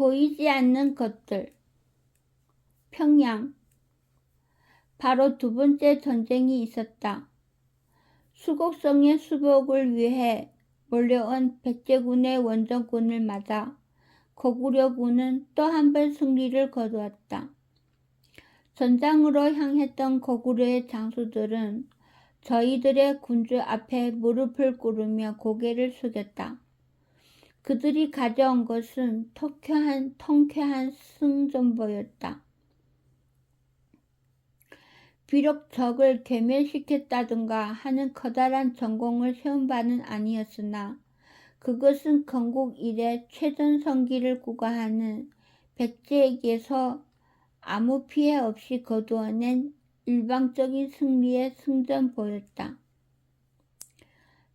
보이지 않는 것들. 평양. 바로 두 번째 전쟁이 있었다. 수곡성의 수복을 위해 몰려온 백제군의 원정군을 맞아 고구려군은 또 한 번 승리를 거두었다. 전장으로 향했던 고구려의 장수들은 저희들의 군주 앞에 무릎을 꿇으며 고개를 숙였다. 그들이 가져온 것은 통쾌한 승전보였다. 비록 적을 괴멸시켰다든가 하는 커다란 전공을 세운 바는 아니었으나 그것은 건국 이래 최전성기를 구가하는 백제에게서 아무 피해 없이 거두어낸 일방적인 승리의 승전보였다.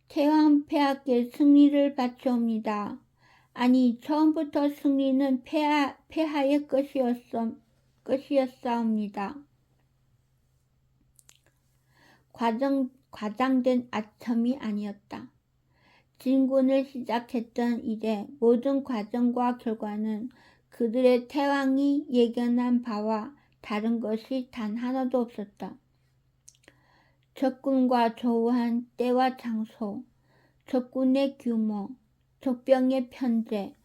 태왕폐하께 승리를 바치옵니다. 아니, 처음부터 승리는 폐하의 것이었사옵니다. 과장된 아첨이 아니었다. 진군을 시작했던 이래 모든 과정과 결과는 그들의 태왕이 예견한 바와 다른 것이 단 하나도 없었다. 적군과 조우한 때와 장소, 적군의 규모, 적병의 편제,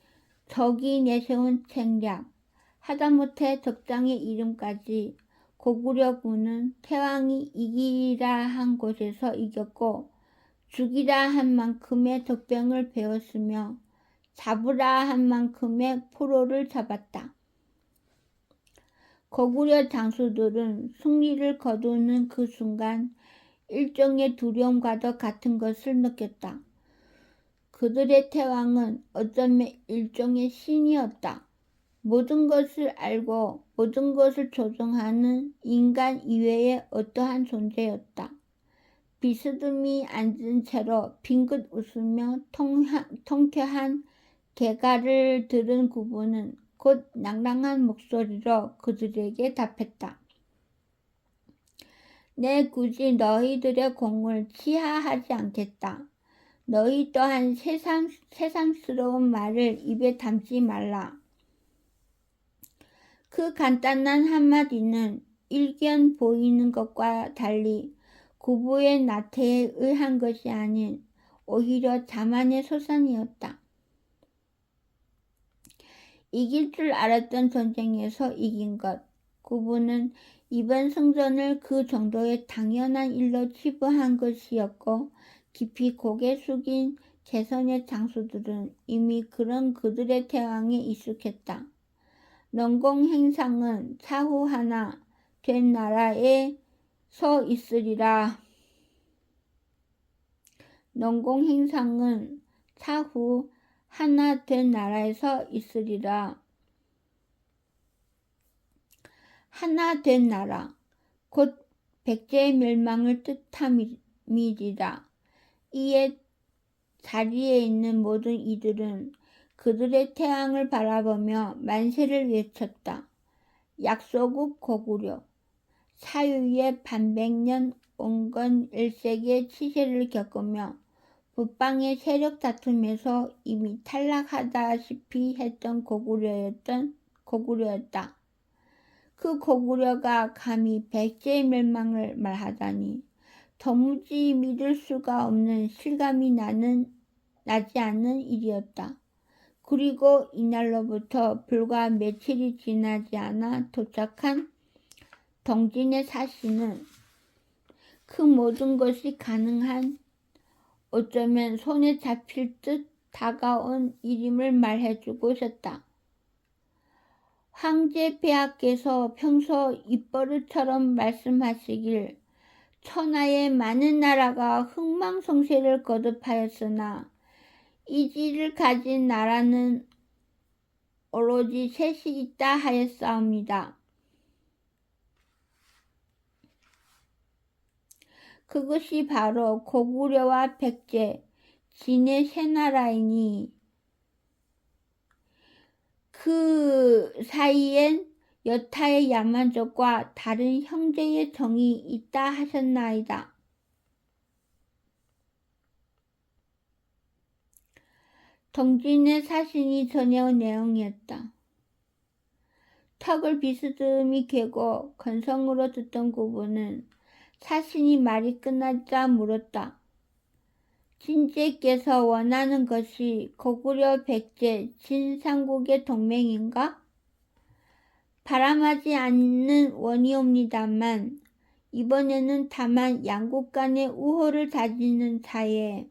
적이 내세운 책략, 하다못해 적장의 이름까지 고구려군은 태왕이 이기라 한 곳에서 이겼고 죽이라 한 만큼의 적병을 베었으며 잡으라 한 만큼의 포로를 잡았다. 고구려 장수들은 승리를 거두는 그 순간 일종의 두려움과도 같은 것을 느꼈다. 그들의 태왕은 어쩌면 일종의 신이었다. 모든 것을 알고 모든 것을 조종하는 인간 이외의 어떠한 존재였다. 비스듬히 앉은 채로 빙긋 웃으며 통쾌한 개가를 들은 구부는 곧 낭랑한 목소리로 그들에게 답했다. 내 굳이 너희들의 공을 치하하지 않겠다. 너희 또한 새삼스러운 말을 입에 담지 말라. 그 간단한 한마디는 일견 보이는 것과 달리 구부의 나태에 의한 것이 아닌 오히려 자만의 소산이었다. 이길 줄 알았던 전쟁에서 이긴 것. 구부는 이번 승전을 그 정도의 당연한 일로 치부한 것이었고 깊이 고개 숙인 개선의 장수들은 이미 그런 그들의 태왕에 익숙했다. 농공행상은 차후 하나 된 나라에 서 있으리라. 농공행상은 차후 하나 된 나라에서 있으리라. 하나 된 나라, 곧 백제의 멸망을 뜻함이리라. 이에 자리에 있는 모든 이들은 그들의 태왕을 바라보며 만세를 외쳤다. 약소국 고구려, 사유의 반백년 온건 일색의 치세를 겪으며 북방의 세력 다툼에서 이미 탈락하다시피 했던 고구려였다. 그 고구려가 감히 백제의 멸망을 말하다니 도무지 믿을 수가 없는 실감이 나지 않는 일이었다. 그리고 이날로부터 불과 며칠이 지나지 않아 도착한 동진의 사신은 그 모든 것이 가능한 어쩌면 손에 잡힐 듯 다가온 일임을 말해주고 있었다. 황제폐하께서 평소 입버릇처럼 말씀하시길 천하의 많은 나라가 흥망성쇠를 거듭하였으나 이지를 가진 나라는 오로지 셋이 있다 하였사옵니다. 그것이 바로 고구려와 백제, 진의 세 나라이니 그 사이엔 여타의 야만족과 다른 형제의 정이 있다 하셨나이다. 동진의 사신이 전해온 내용이었다. 턱을 비스듬히 괴고 건성으로 듣던 구부는 사신이 말이 끝나자 물었다. 진제께서 원하는 것이 고구려 백제 진상국의 동맹인가? 바람하지 않는 원이옵니다만 이번에는 다만 양국 간의 우호를 다지는 사이에.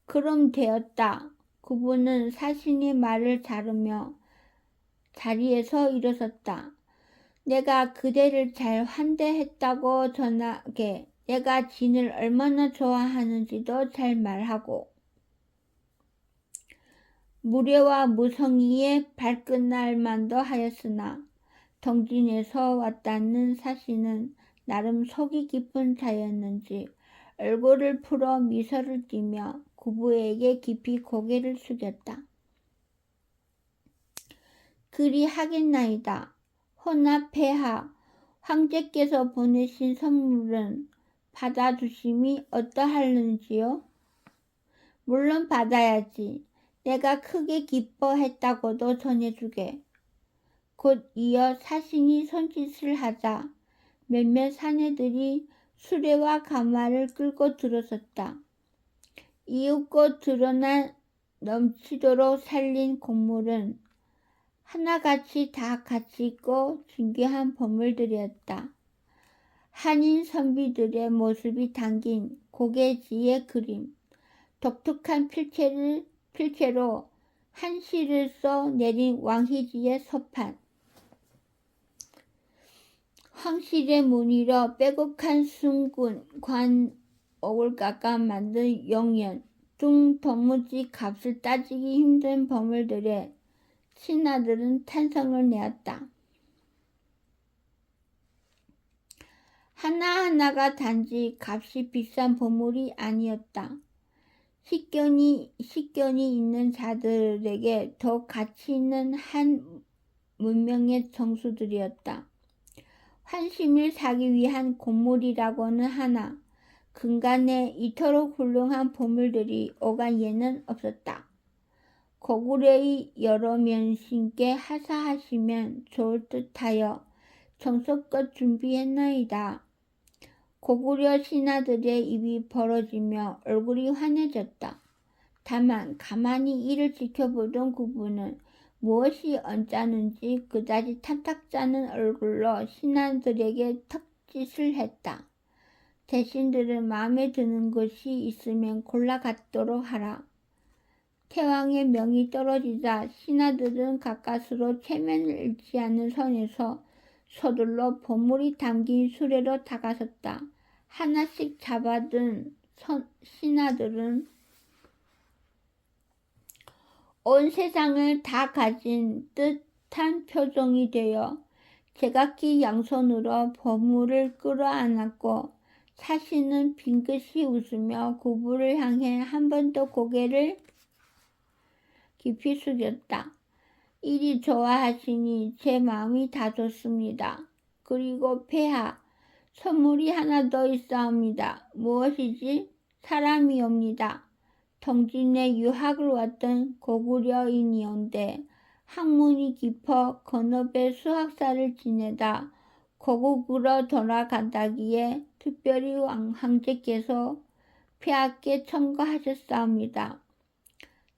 그럼 되었다. 구부는 사신의 말을 자르며 자리에서 일어섰다. 내가 그대를 잘 환대했다고 전하게, 내가 진을 얼마나 좋아하는지도 잘 말하고, 무례와 무성의에 발끝날 만도 하였으나 동진에서 왔다는 사실은 나름 속이 깊은 자였는지 얼굴을 풀어 미소를 띠며 구부에게 깊이 고개를 숙였다. 그리 하겠나이다. 허나 폐하, 황제께서 보내신 선물은 받아주심이 어떠할는지요? 물론 받아야지. 내가 크게 기뻐했다고도 전해주게. 곧 이어 사신이 손짓을 하자 몇몇 사내들이 수레와 가마를 끌고 들어섰다. 이윽고 드러나 넘치도록 살린 곡물은 하나같이 다 가치 있고 중귀한 보물들이었다. 한인 선비들의 모습이 담긴 고개지의 그림, 독특한 필체로 한시를 써 내린 왕희지의 서판, 황실의 무늬로 빼곡한 순군, 관, 옥을 깎아 만든 용연 등 도무지 값을 따지기 힘든 보물들에 신하들은 탄성을 내었다. 하나하나가 단지 값이 비싼 보물이 아니었다. 식견이 있는 자들에게 더 가치 있는 한 문명의 정수들이었다. 환심을 사기 위한 곡물이라고는 하나 근간에 이토록 훌륭한 보물들이 오간 예는 없었다. 고구려의 여러 면신께 하사하시면 좋을 듯하여 정성껏 준비했나이다. 고구려 신하들의 입이 벌어지며 얼굴이 환해졌다. 다만 가만히 이를 지켜보던 구부는 무엇이 언짢은지 그다지 탐탁지 않은 얼굴로 신하들에게 턱짓을 했다. 대신들은 마음에 드는 것이 있으면 골라 갖도록 하라. 태왕의 명이 떨어지자 신하들은 가까스로 체면을 잃지 않는 선에서 서둘러 보물이 담긴 수레로 다가섰다. 하나씩 잡아든 신하들은 온 세상을 다 가진 듯한 표정이 되어 제각기 양손으로 보물을 끌어안았고 사신은 빙긋이 웃으며 구부를 향해 한 번 더 고개를 깊이 숙였다. 이리 좋아하시니 제 마음이 다 좋습니다. 그리고 폐하, 선물이 하나 더 있사옵니다. 무엇이지? 사람이옵니다. 동진에 유학을 왔던 고구려인이온데 학문이 깊어 건업의 수학사를 지내다 고국으로 돌아간다기에 특별히 황제께서 폐하께 청구하셨사옵니다.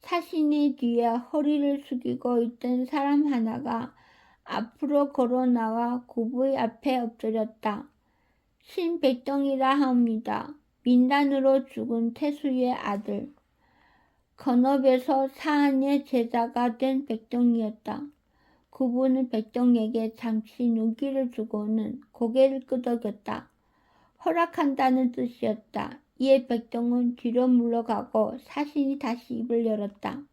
사신의 뒤에 허리를 숙이고 있던 사람 하나가 앞으로 걸어 나와 구부의 앞에 엎드렸다. 신백동이라 합니다. 민단으로 죽은 태수의 아들. 건업에서 사한의 제자가 된 백동이었다. 구부는 백동에게 잠시 눈길을 주고는 고개를 끄덕였다. 허락한다는 뜻이었다. 이에 백동은 뒤로 물러가고 사신이 다시 입을 열었다.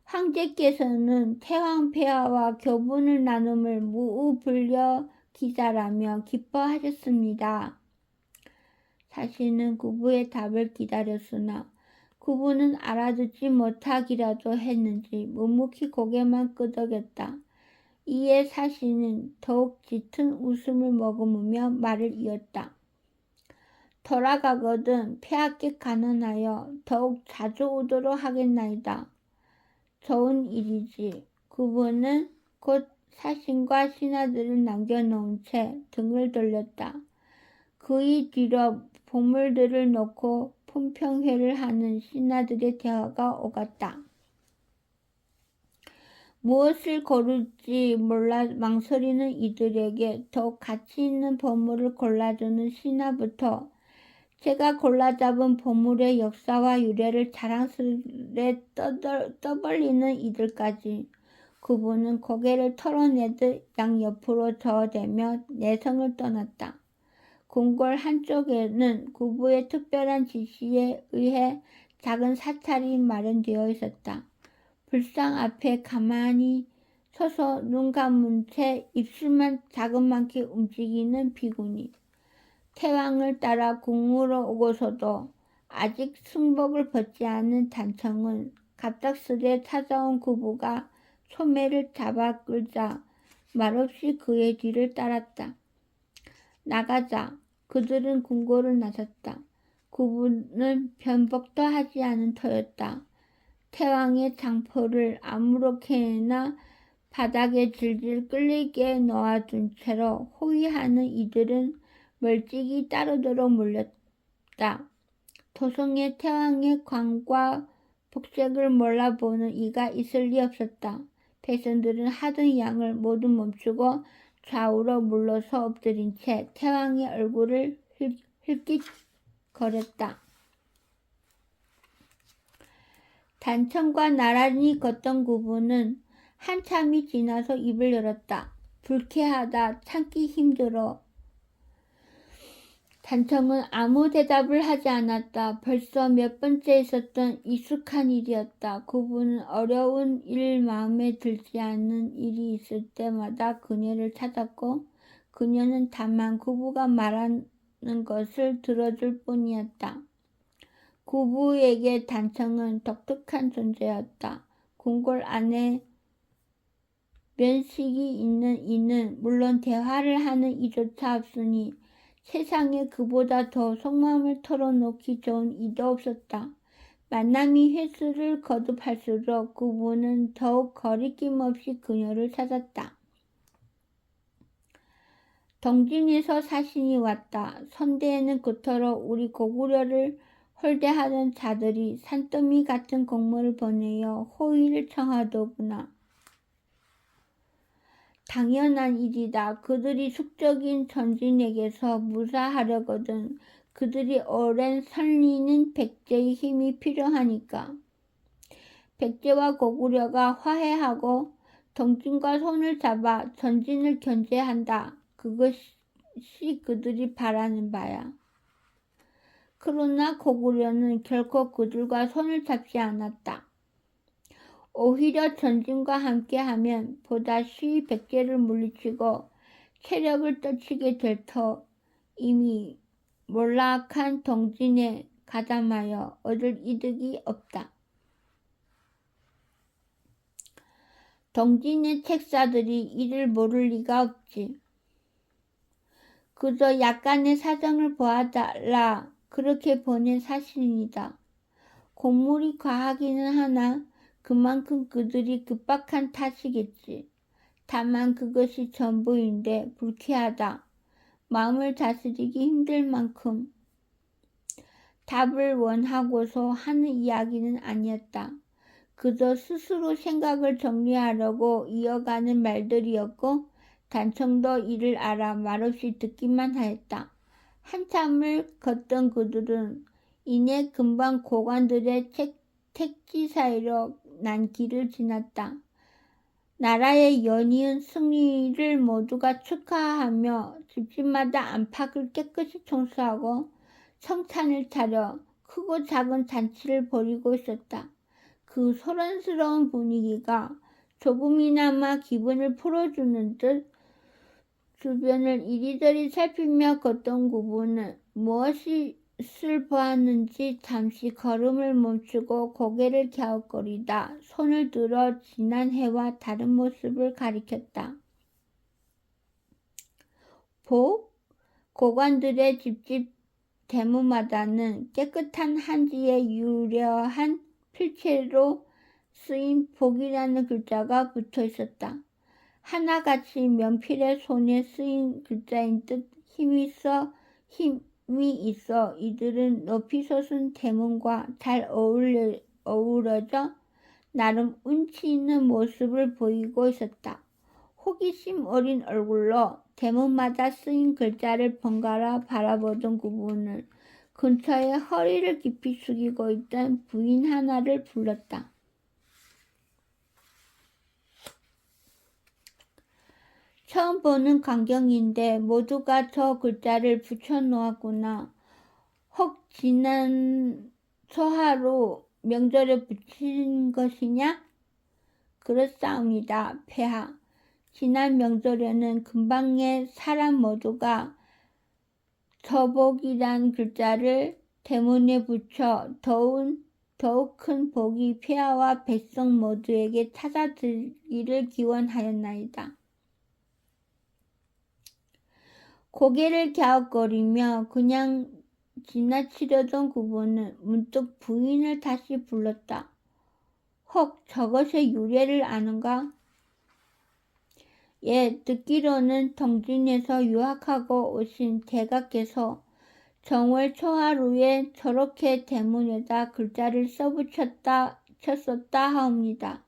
황제께서는 태왕 폐하와 교분을 나눔을 무우불려 기자라며 기뻐하셨습니다. 사신은 구부의 답을 기다렸으나 구부는 알아듣지 못하기라도 했는지 묵묵히 고개만 끄덕였다. 이에 사신은 더욱 짙은 웃음을 머금으며 말을 이었다. 돌아가거든 폐하께 간언하여 더욱 자주 오도록 하겠나이다. 좋은 일이지. 구부는 곧 사신과 신하들을 남겨놓은 채 등을 돌렸다. 그의 뒤로 보물들을 놓고 품평회를 하는 신하들의 대화가 오갔다. 무엇을 고를지 몰라 망설이는 이들에게 더욱 가치 있는 보물을 골라주는 신하부터 제가 골라잡은 보물의 역사와 유래를 자랑스레 떠벌리는 이들까지 그분은 고개를 털어내듯 양옆으로 저어대며 내성을 떠났다. 궁궐 한쪽에는 구부의 특별한 지시에 의해 작은 사찰이 마련되어 있었다. 불상 앞에 가만히 서서 눈 감은 채 입술만 자그맣게 움직이는 비구니. 태왕을 따라 궁으로 오고서도 아직 승복을 벗지 않은 단청은 갑작스레 찾아온 구부가 소매를 잡아 끌자 말없이 그의 뒤를 따랐다. 나가자. 그들은 궁궐을 나섰다. 구부는 변복도 하지 않은 터였다. 태왕의 장포를 아무렇게나 바닥에 질질 끌리게 놓아둔 채로 호위하는 이들은 멀찍이 따르도록 몰렸다. 도성에 태왕의 광과 복색을 몰라보는 이가 있을 리 없었다. 백성들은 하던 양을 모두 멈추고 좌우로 물러서 엎드린 채 태왕의 얼굴을 힐끗거렸다. 단청과 나란히 걷던 구부는 한참이 지나서 입을 열었다. 불쾌하다. 참기 힘들어. 단청은 아무 대답을 하지 않았다. 벌써 몇 번째 있었던 익숙한 일이었다. 구부는 어려운 일 마음에 들지 않는 일이 있을 때마다 그녀를 찾았고 그녀는 다만 구부가 말하는 것을 들어줄 뿐이었다. 구부에게 단청은 독특한 존재였다. 궁궐 안에 면식이 있는 이는 물론 대화를 하는 이조차 없으니 세상에 그보다 더 속마음을 털어놓기 좋은 이도 없었다. 만남이 횟수를 거듭할수록 구부는 더욱 거리낌 없이 그녀를 찾았다. 동진에서 사신이 왔다. 선대에는 그토록 우리 고구려를 홀대하던 자들이 산더미 같은 공문을 보내어 호의를 청하더구나. 당연한 일이다. 그들이 숙적인 전진에게서 무사하려거든 그들이 오랜 선리는 백제의 힘이 필요하니까. 백제와 고구려가 화해하고 동진과 손을 잡아 전진을 견제한다. 그것이 그들이 바라는 바야. 그러나 고구려는 결코 그들과 손을 잡지 않았다. 오히려 전진과 함께하면 보다 쉬이 백제를 물리치고 체력을 떨치게 될 터 이미 몰락한 동진에 가담하여 얻을 이득이 없다. 동진의 책사들이 이를 모를 리가 없지. 그저 약간의 사정을 보아달라 그렇게 보낸 사실이다. 곡물이 과하기는 하나 그만큼 그들이 급박한 탓이겠지. 다만 그것이 전부인데 불쾌하다. 마음을 다스리기 힘들 만큼 답을 원하고서 하는 이야기는 아니었다. 그저 스스로 생각을 정리하려고 이어가는 말들이었고 단청도 이를 알아 말없이 듣기만 하였다. 한참을 걷던 그들은 이내 금방 고관들의 택지 사이로 난 길을 지났다. 나라의 연이은 승리를 모두가 축하하며 집집마다 안팎을 깨끗이 청소하고 성찬을 차려 크고 작은 잔치를 벌이고 있었다. 그 소란스러운 분위기가 조금이나마 기분을 풀어주는 듯 주변을 이리저리 살피며 걷던 구부는 무엇을 보았는지 잠시 걸음을 멈추고 고개를 갸웃거리다 손을 들어 지난 해와 다른 모습을 가리켰다. 고관들의 집집 대문마다는 깨끗한 한지에 유려한 필체로 쓰인 복이라는 글자가 붙어 있었다. 하나같이 면필의 손에 쓰인 글자인 듯 힘이 있어 이들은 높이 솟은 대문과 잘 어우러져 나름 운치 있는 모습을 보이고 있었다. 호기심 어린 얼굴로 대문마다 쓰인 글자를 번갈아 바라보던 구부는 근처에 허리를 깊이 숙이고 있던 부인 하나를 불렀다. 처음 보는 광경인데 모두가 저 글자를 붙여놓았구나. 혹 지난 초하루 명절에 붙인 것이냐? 그렇사옵니다. 폐하. 지난 명절에는 근방의 사람 모두가 저복이란 글자를 대문에 붙여 더욱 큰 복이 폐하와 백성 모두에게 찾아들기를 기원하였나이다. 고개를 갸웃거리며 그냥 지나치려던 구부는 문득 부인을 다시 불렀다. 혹 저것의 유래를 아는가? 예, 듣기로는 동진에서 유학하고 오신 대가께서 정월 초하루에 저렇게 대문에다 글자를 쳤었다 하옵니다.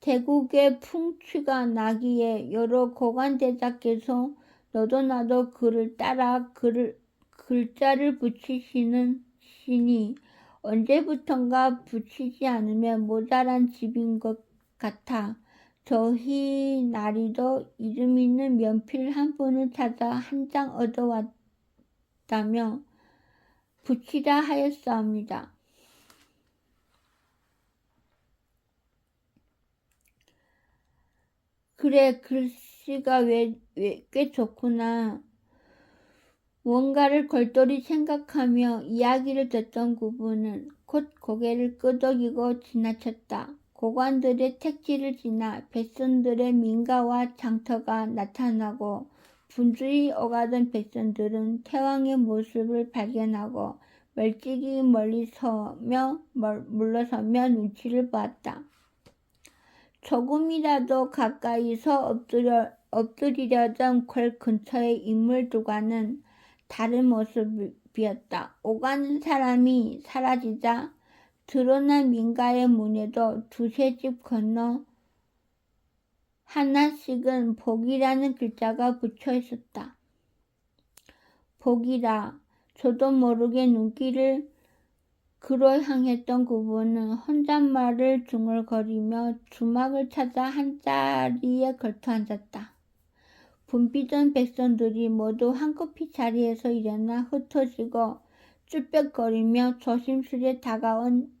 대국의 풍취가 나기에 여러 고관대자께서 너도 나도 그를 따라 글자를 붙이시는 시니 언제부턴가 붙이지 않으면 모자란 집인 것 같아 저희 나리도 이름 있는 면필 한 분을 찾아 한 장 얻어왔다며 붙이라 하였사옵니다. 그래, 글씨가 꽤 좋구나. 뭔가를 골똘히 생각하며 이야기를 듣던 구부는 곧 고개를 끄덕이고 지나쳤다. 고관들의 택지를 지나 백성들의 민가와 장터가 나타나고 분주히 오가던 백성들은 태왕의 모습을 발견하고 멀찍이 물러서며 눈치를 보았다. 조금이라도 가까이서 엎드리려던 궐 근처의 인물들과는 다른 모습이었다. 오가는 사람이 사라지자 드러난 민가의 문에도 두세 집 건너 하나씩은 복이라는 글자가 붙여 있었다. 복이라. 저도 모르게 눈길을 그로 향했던 구부는 혼잣말을 중얼거리며 주막을 찾아 한 자리에 걸터 앉았다. 붐비던 백성들이 모두 한꺼풀 자리에서 일어나 흩어지고 쭈뼛거리며 조심스레 다가온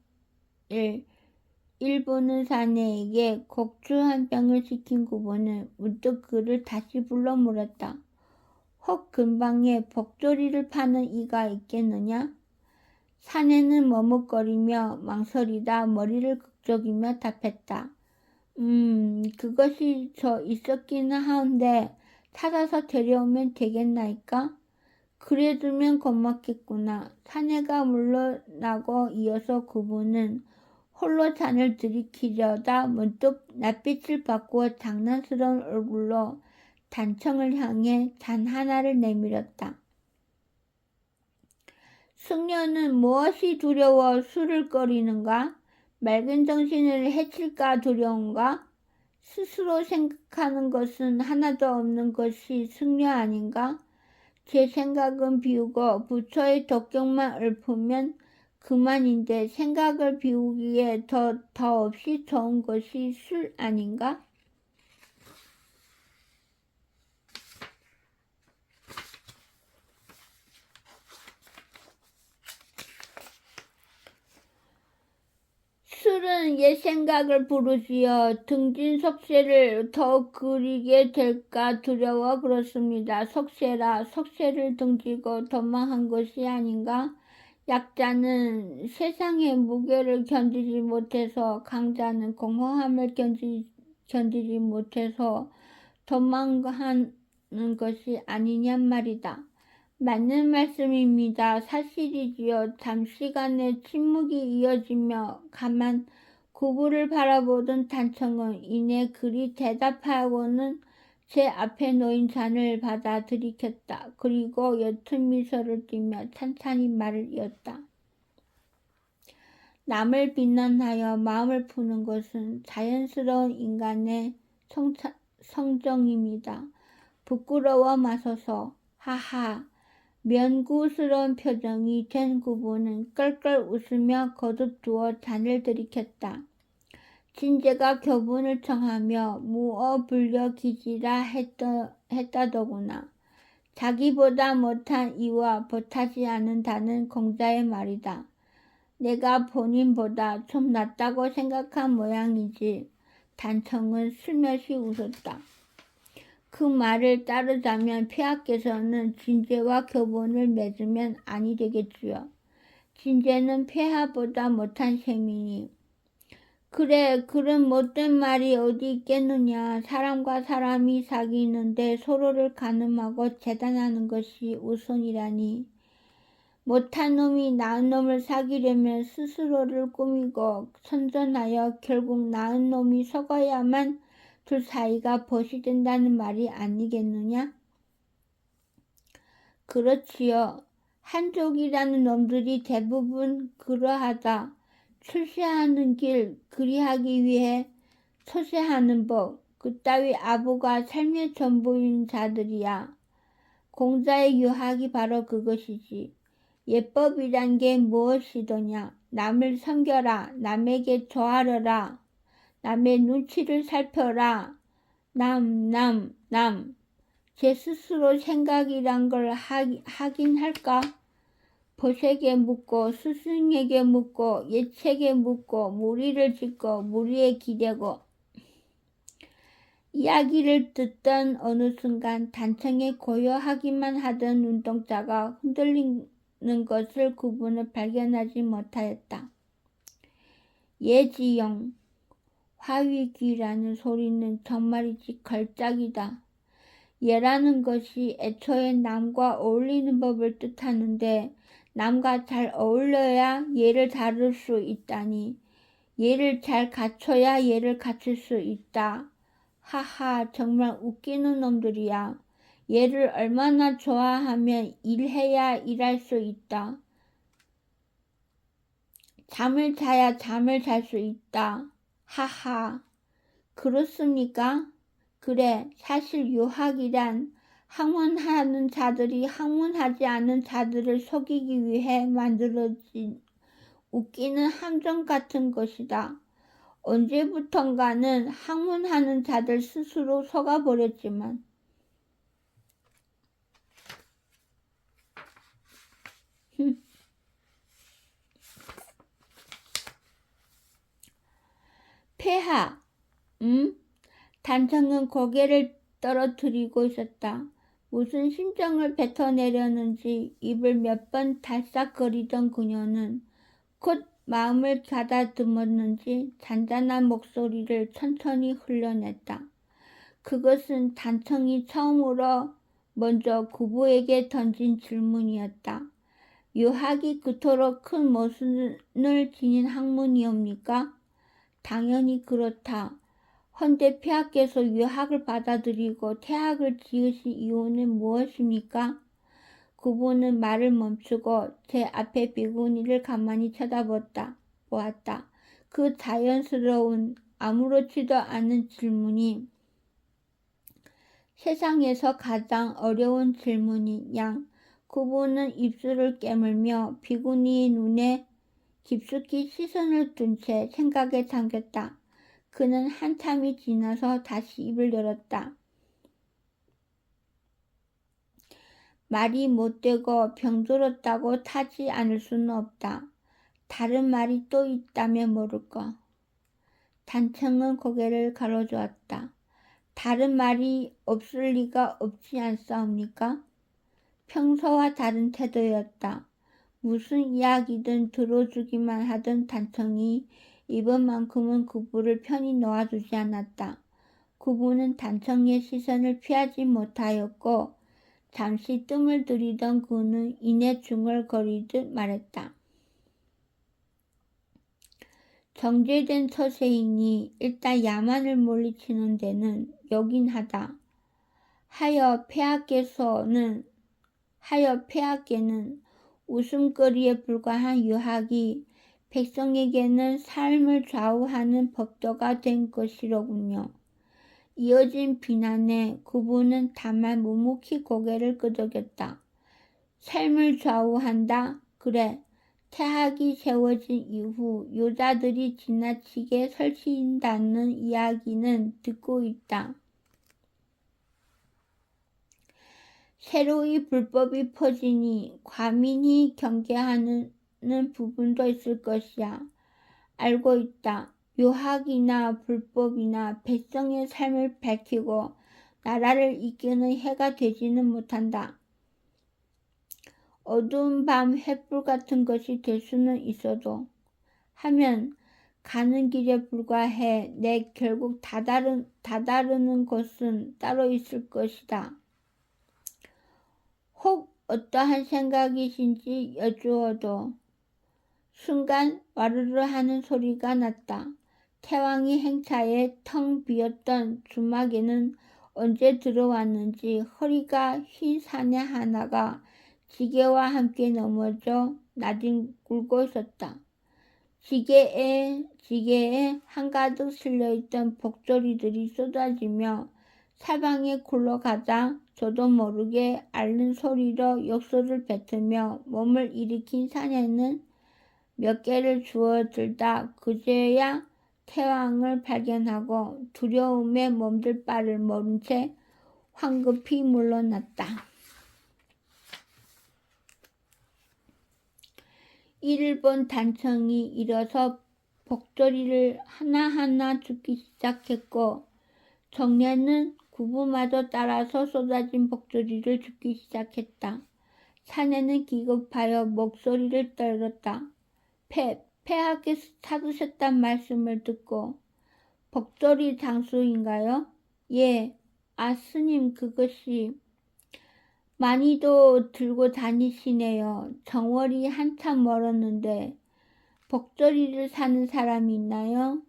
일부는 사내에게 곡주 한 병을 시킨 구부는 문득 그를 다시 불러 물었다. 혹 근방에 복조리를 파는 이가 있겠느냐? 사내는 머뭇거리며 망설이다 머리를 극적이며 답했다. 그것이 있었기는 하온데 찾아서 데려오면 되겠나이까? 그래두면 고맙겠구나. 사내가 물러나고 이어서 구부는 홀로 잔을 들이키려다 문득 낯빛을 바꾸어 장난스러운 얼굴로 단청을 향해 잔 하나를 내밀었다. 승려는 무엇이 두려워 술을 꺼리는가? 맑은 정신을 해칠까 두려운가? 스스로 생각하는 것은 하나도 없는 것이 승려 아닌가? 제 생각은 비우고 부처의 독경만 읊으면 그만인데 생각을 비우기에 더 없이 좋은 것이 술 아닌가? 술은 옛 생각을 부르지요. 등진 속세를 더욱 그리게 될까 두려워 그렇습니다. 속세를 등지고 도망한 것이 아닌가? 약자는 세상의 무게를 견디지 못해서 강자는 공허함을 견디지 못해서 도망하는 것이 아니냔 말이다. 맞는 말씀입니다. 사실이지요. 잠시간의 침묵이 이어지며 가만 구부를 바라보던 단청은 이내 그리 대답하고는 제 앞에 놓인 잔을 받아 들이켰다. 그리고 옅은 미소를 띠며 찬찬히 말을 이었다. 남을 비난하여 마음을 푸는 것은 자연스러운 인간의 성정입니다. 부끄러워 마소서. 하하. 면구스러운 표정이 된 구부는 껄껄 웃으며 거듭두어 잔을 들이켰다. 진제가 교분을 청하며 무어 불려 기지라 했다더구나. 자기보다 못한 이와 못하지 않은다는 공자의 말이다. 내가 본인보다 좀 낫다고 생각한 모양이지. 단청은 슬며시 웃었다. 그 말을 따르자면 폐하께서는 진제와 교본을 맺으면 아니 되겠지요. 진제는 폐하보다 못한 셈이니. 그래, 그런 못된 말이 어디 있겠느냐. 사람과 사람이 사귀는데 서로를 가늠하고 재단하는 것이 우선이라니. 못한 놈이 나은 놈을 사귀려면 스스로를 꾸미고 선전하여 결국 나은 놈이 속아야만 둘 사이가 벗이 된다는 말이 아니겠느냐? 그렇지요. 한족이라는 놈들이 대부분 그러하다. 출세하는 길 그리하기 위해 처세하는 법, 그따위 아부가 삶의 전부인 자들이야. 공자의 유학이 바로 그것이지. 예법이란 게 무엇이더냐. 남을 섬겨라. 남에게 조아려라. 남의 눈치를 살펴라. 남. 제 스스로 생각이란 걸 하긴 할까? 벗에게 묻고 스승에게 묻고 예책에 묻고 무리를 짓고 무리에 기대고. 이야기를 듣던 어느 순간 단청에 고요하기만 하던 눈동자가 흔들리는 것을 구부는 발견하지 못하였다. 예지영, 화위귀라는 소리는 정말이지 걸작이다. 예라는 것이 애초에 남과 어울리는 법을 뜻하는데 남과 잘 어울려야 예를 다룰 수 있다니. 예를 잘 갖춰야 예를 갖출 수 있다. 하하, 정말 웃기는 놈들이야. 예를 얼마나 좋아하면 일해야 일할 수 있다. 잠을 자야 잠을 잘 수 있다. 하하, 그렇습니까? 그래, 사실 유학이란 학문하는 자들이 학문하지 않은 자들을 속이기 위해 만들어진 웃기는 함정 같은 것이다. 언제부턴가는 학문하는 자들 스스로 속아버렸지만. 폐하, 단청은 고개를 떨어뜨리고 있었다. 무슨 심정을 뱉어내려는지 입을 몇 번 달싹거리던 그녀는 곧 마음을 가다듬었는지 잔잔한 목소리를 천천히 흘려냈다. 그것은 단청이 처음으로 먼저 구부에게 던진 질문이었다. 유학이 그토록 큰 모순을 지닌 학문이옵니까? 당연히 그렇다. 헌데 폐하께서 유학을 받아들이고 태학을 지으신 이유는 무엇입니까? 구부는 말을 멈추고 제 앞에 비구니를 가만히 쳐다보았다. 그 자연스러운 아무렇지도 않은 질문이 세상에서 가장 어려운 질문인 양. 구부는 입술을 깨물며 비구니의 눈에 깊숙이 시선을 둔 채 생각에 잠겼다. 그는 한참이 지나서 다시 입을 열었다. 말이 못되고 병들었다고 타지 않을 수는 없다. 다른 말이 또 있다면 모를까. 단청은 고개를 가로주었다. 다른 말이 없을 리가 없지 않사옵니까? 평소와 다른 태도였다. 무슨 이야기든 들어주기만 하던 단청이 이번만큼은 구부를 편히 놓아주지 않았다. 구부는 단청의 시선을 피하지 못하였고 잠시 뜸을 들이던 그는 이내 중얼거리듯 말했다. 정제된 서세인이 일단 야만을 물리치는 데는 여긴 하다. 하여 폐하께는 웃음거리에 불과한 유학이 백성에게는 삶을 좌우하는 법도가 된 것이로군요. 이어진 비난에 구부는 다만 묵묵히 고개를 끄덕였다. 삶을 좌우한다? 그래. 태학이 세워진 이후 요자들이 지나치게 설친다는 이야기는 듣고 있다. 새로이 불법이 퍼지니 과민히 경계하는 부분도 있을 것이야. 알고 있다. 유학이나 불법이나 백성의 삶을 밝히고 나라를 이끄는 해가 되지는 못한다. 어두운 밤 횃불 같은 것이 될 수는 있어도 하면 가는 길에 불과해 내 결국 다다르는 것은 따로 있을 것이다. 혹 어떠한 생각이신지 여쭈어도 순간 와르르 하는 소리가 났다. 태왕이 행차에 텅 비었던 주막에는 언제 들어왔는지 허리가 흰 사내 하나가 지게와 함께 넘어져 나뒹굴고 있었다. 지게에 한가득 실려있던 복조리들이 쏟아지며 사방에 굴러가다 저도 모르게 앓는 소리로 욕설을 뱉으며 몸을 일으킨 사내는 몇 개를 주워들다 그제야 태왕을 발견하고 두려움에 몸둘 바를 모른 채 황급히 물러났다. 이를 본 단청이 일어서 복조리를 하나하나 줍기 시작했고 정례는 구부마저 따라서 쏟아진 복조리를 줍기 시작했다. 사내는 기겁하여 목소리를 떨었다. 폐하께서 찾으셨단 말씀을 듣고 복조리 장수인가요? 예, 스님 그것이 많이도 들고 다니시네요. 정월이 한참 멀었는데 복조리를 사는 사람이 있나요?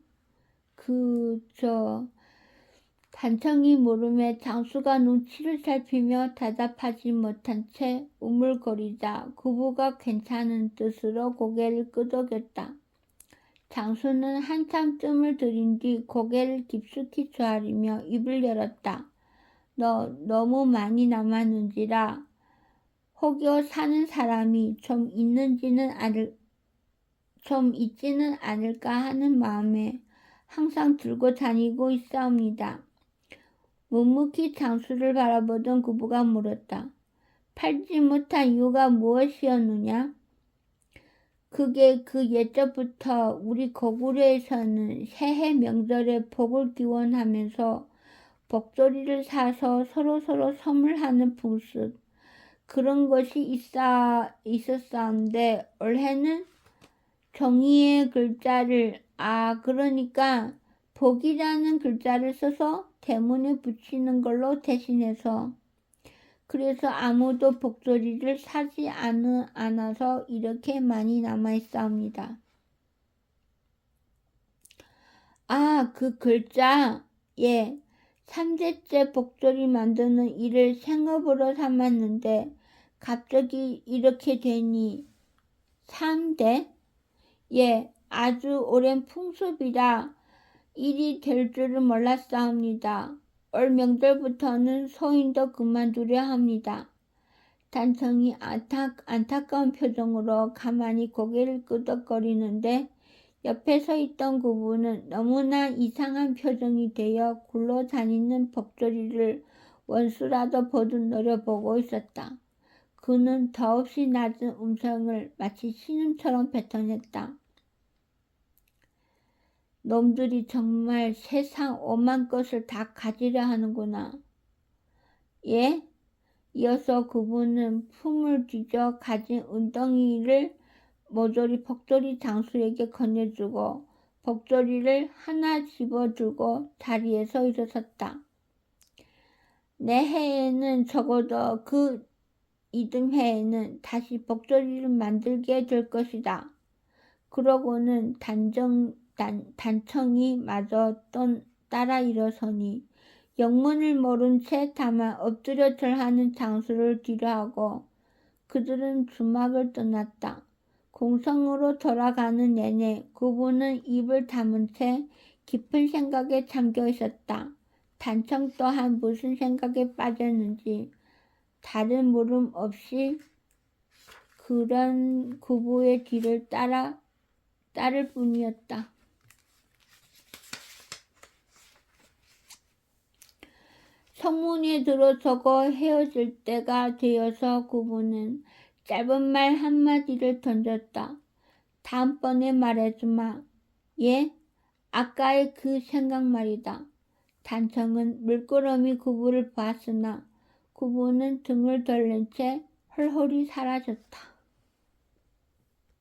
단청이 물음에 장수가 눈치를 살피며 대답하지 못한 채 우물거리자 구부가 괜찮은 뜻으로 고개를 끄덕였다. 장수는 한참 뜸을 들인 뒤 고개를 깊숙이 조아리며 입을 열었다. 너무 많이 남았는지라 혹여 사는 사람이 좀 있지는 않을까 하는 마음에 항상 들고 다니고 있사옵니다. 묵묵히 장수를 바라보던 구부가 물었다. 팔지 못한 이유가 무엇이었느냐? 그게 예적부터 우리 고구려에서는 새해 명절에 복을 기원하면서 복조리를 사서 서로서로 선물하는 풍습 그런 것이 있었었는데 올해는 종이의 글자를 그러니까 복이라는 글자를 써서 대문에 붙이는 걸로 대신해서 그래서 아무도 복조리를 사지 않아서 이렇게 많이 남아있사옵니다. 그 글자? 예. 3대째 복조리 만드는 일을 생업으로 삼았는데 갑자기 이렇게 되니 3대? 예, 아주 오랜 풍습이라 일이 될 줄은 몰랐사옵니다. 올 명절부터는 소인도 그만두려 합니다. 단청이 안타까운 표정으로 가만히 고개를 끄덕거리는데 옆에 서 있던 구부는 너무나 이상한 표정이 되어 굴러다니는 복조리를 원수라도 보듯 노려보고 있었다. 그는 더없이 낮은 음성을 마치 신음처럼 뱉어냈다. 놈들이 정말 세상 오만 것을 다 가지려 하는구나. 예? 이어서 그분은 품을 뒤져 가진 은덩이를 모조리 복조리 장수에게 건네주고 복조리를 하나 집어들고 자리에서 일어섰다. 내해에는 적어도 그 이듬해에는 다시 복조리를 만들게 될 것이다. 그러고는 단청이 마저 따라 일어서니 영문을 모른 채 다만 엎드려 절하는 장수를 뒤로하고 그들은 주막을 떠났다. 공성으로 돌아가는 내내 구부는 입을 다문 채 깊은 생각에 잠겨 있었다. 단청 또한 무슨 생각에 빠졌는지 다른 물음 없이 그런 구부의 뒤를 따를 뿐이었다. 성문에 들어서고 헤어질 때가 되어서 구부는 짧은 말 한마디를 던졌다. 다음번에 말해주마. 예? 아까의 그 생각 말이다. 단청은 물끄러미 구부를 보았으나 구부는 등을 돌린 채 헐헐이 사라졌다.